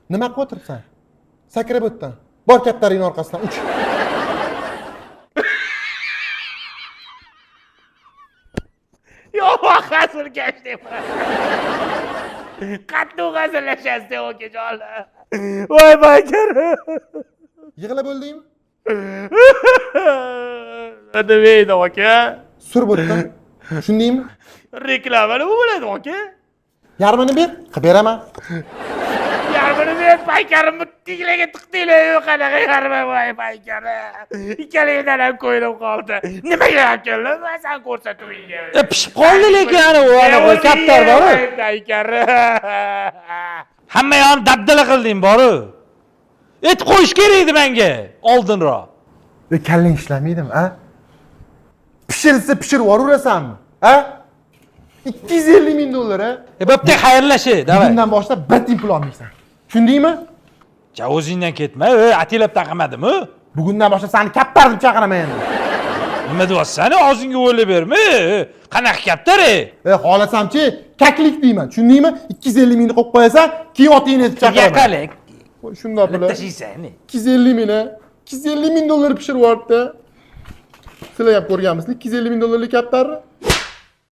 Nima qilib o'tiribsan? Sakrab o'tdan. Bor kattaringni orqasidan uch. Yo'q, hazilkash deyman. Qattiq hazillashasiz okajonlar. Voy baykar. Yig'lab bo'ldingmi? Nima edi aka? Surib o'tdan. Tushundingmi? Reklama nima bo'ladi aka? Yarmini ber, qilib beraman. Yarmini men paykarimni tinglaga tiqdinglar, yo'q qanaqa yarmi voy paykari. Ikkalangdan ham ko'ylab qoldi. Nimaga keldi? Men sen ko'rsatuvingga. Pishib qoldi lekin ana u anaqa kaptar bor-ku. Paykari. Hamma yoqni dabdala qilding bor-ku. Et qo'yish kerak edi menga oldinroq. Kallang ishlamaydimi, a? Pishirsa pishirib yuraverasanmi? A? 250 ming dollar, a? Bo'pti, xayrlashi, davay. Bugundan boshlab bir tiyin pul olmaysan. Tushundingmi? Ja, o'zingdan ketma, atilab taqamadimi? Bugundan boshlab seni kaptar deb chaqiraman endi. Nima deyapsan? Og'zingga o'ylab berma. Qanaqa kaptar? Xohlasamchi, kaklik deyman. Tushundingmi? 250 mingni qo'yib qo'yasan, keyin otingni aytib chaqiraman. Yaqalik. Shundoq pul. Tashiysan. 250 ming, a? 250 ming dollar pishirib yuboribdi. Sizlar ham ko'rganmisizlar, 250 ming dollarlik kaptarni?